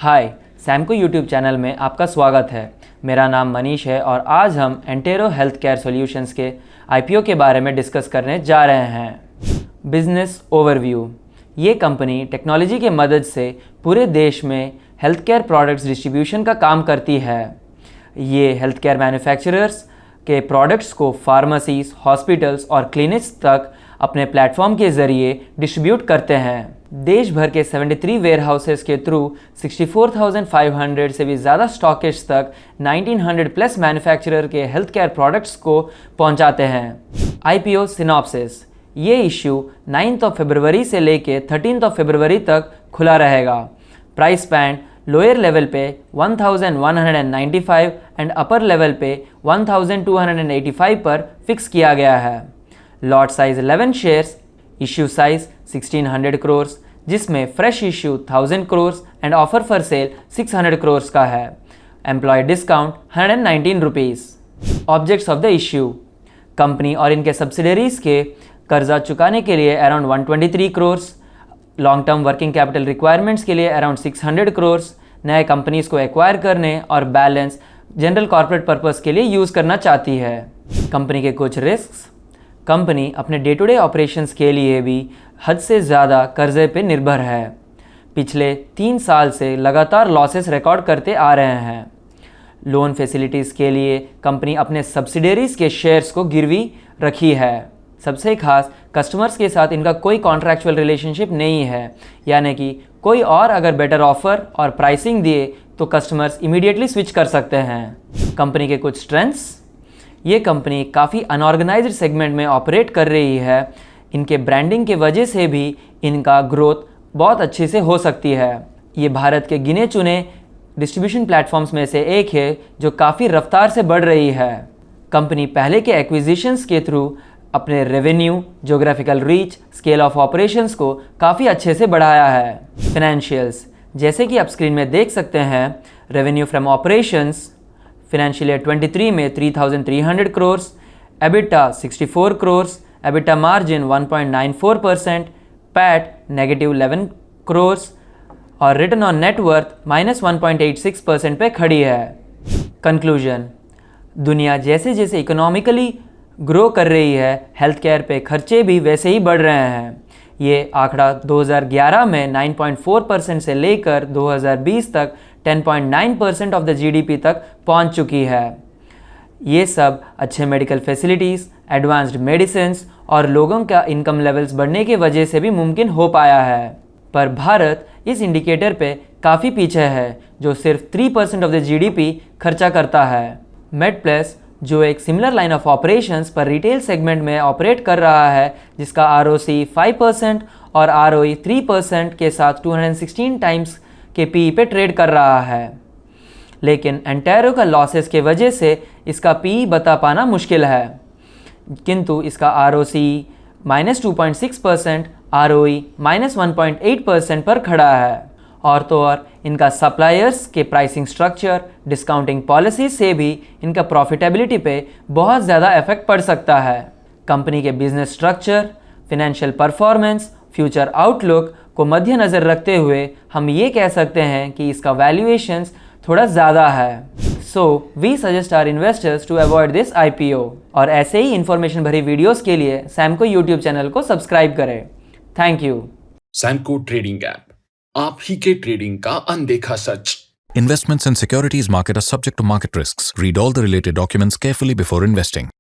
हाय, Samco YouTube channel में आपका स्वागत है। मेरा नाम मनीष है और आज हम एंटेरो हेल्थ केयर सॉल्यूशंस के आईपीओ के बारे में डिस्कस करने जा रहे हैं। Business overview. ये कंपनी टेक्नोलॉजी के मदद से पूरे देश में हेल्थ केयर प्रोडक्ट्स डिस्ट्रीब्यूशन का काम करती है। ये हेल्थ केयर मैन्युफैक्चरर्स के प्रोडक्ट्स को फार्मेसीज, हॉस्पिटल्स और क्लिनिक्स तक अपने प्लेटफॉर्म के ज़रिए डिस्ट्रीब्यूट करते हैं। देश भर के 73 वेयरहाउसेस के थ्रू 64,500 से भी ज़्यादा स्टॉकिस्ट तक 1900 प्लस मैन्युफैक्चरर के हेल्थ केयर प्रोडक्ट्स को पहुंचाते हैं। IPO synopsis. ये इश्यू 9 फरवरी से लेके 13 फरवरी तक खुला रहेगा। प्राइस बैंड लोअर लेवल पे 1195 एंड अपर लेवल पे 1285 पर फिक्स किया गया है। Lot size 11 shares, issue size 1600 crore, जिसमें fresh issue 1000 crore and offer for sale 600 crore का है। Employ discount 119 rupees. Objects of the issue. Company और इनके सब्सिडरीज के कर्जा चुकाने के लिए around 123 crore, long term working capital requirements के लिए अराउंड 600 करोड़, नए कंपनीज को एक्वायर करने और बैलेंस जनरल कॉर्पोरेट पर्पस के लिए यूज़ करना चाहती है। कंपनी के कुछ रिस्क। कंपनी अपने डे टू डे ऑपरेशंस के लिए भी हद से ज़्यादा कर्जे पे निर्भर है। पिछले 3 साल से लगातार लॉसेस रिकॉर्ड करते आ रहे हैं। लोन फैसिलिटीज़ के लिए कंपनी अपने सब्सिडरीज़ के शेयर्स को गिरवी रखी है। सबसे खास, कस्टमर्स के साथ इनका कोई कॉन्ट्रैक्चुअल रिलेशनशिप नहीं है, यानी कि कोई और अगर बेटर ऑफर और प्राइसिंग दिए तो कस्टमर्स इमीडिएटली स्विच कर सकते हैं। कंपनी के कुछ स्ट्रेंथ्स। ये कंपनी काफ़ी अनऑर्गेनाइज्ड सेगमेंट में ऑपरेट कर रही है। इनके ब्रांडिंग के वजह से भी इनका ग्रोथ बहुत अच्छे से हो सकती है। ये भारत के गिने चुने डिस्ट्रीब्यूशन प्लेटफॉर्म्स में से एक है जो काफ़ी रफ्तार से बढ़ रही है। कंपनी पहले के एक्विजिशंस के थ्रू अपने revenue, geographical reach, scale of operations को काफ़ी अच्छे से बढ़ाया है। फाइनेंशियल्स। जैसे कि आप स्क्रीन में देख सकते हैं, revenue from operations financial year 23 में 3,300 crore, EBITDA 64 crore, EBITDA margin 1.94%, PAT -11 crore और रिटर्न ऑन नेटवर्थ -1.86% पे खड़ी है। कंक्लूजन। दुनिया जैसे जैसे इकोनॉमिकली ग्रो कर रही है, हेल्थ केयर पे खर्चे भी वैसे ही बढ़ रहे हैं। ये आंकड़ा 2011 में 9.4% से लेकर 2020 तक 10.9% ऑफ द जीडीपी तक पहुंच चुकी है। ये सब अच्छे मेडिकल फैसिलिटीज़, एडवांस्ड मेडिसिन्स और लोगों का इनकम लेवल्स बढ़ने की वजह से भी मुमकिन हो पाया है। पर भारत इस इंडिकेटर पे काफ़ी पीछे है, जो सिर्फ 3% ऑफ द जीडीपी खर्चा करता है। मेडप्लस, जो एक सिमिलर लाइन ऑफ ऑपरेशंस पर रिटेल सेगमेंट में ऑपरेट कर रहा है, जिसका आरओसी 5% और आरओई 3% के साथ 216 टाइम्स के पी पे ट्रेड कर रहा है। लेकिन एंटेरो का लॉसेस के वजह से इसका पी बता पाना मुश्किल है, किंतु इसका आरओसी -2.6%, आरओई -1.8% पर खड़ा है। और तो और इनका सप्लायर्स के प्राइसिंग स्ट्रक्चर, डिस्काउंटिंग पॉलिसी से भी इनका प्रॉफिटेबिलिटी पे बहुत ज़्यादा इफेक्ट पड़ सकता है। कंपनी के business structure, financial performance, future outlook को मद्देनज़र रखते हुए हम ये कह सकते हैं कि इसका वैल्यूएशंस थोड़ा ज़्यादा है। So we suggest our investors to avoid this IPO. और ऐसे ही इन्फॉर्मेशन भरी वीडियोस के लिए सैमको यूट्यूब चैनल को सब्सक्राइब करें। Thank you. Samco trading app, आप ही के ट्रेडिंग का अनदेखा सच। Investments in securities market are subject to market risks. Read all the related documents carefully before investing.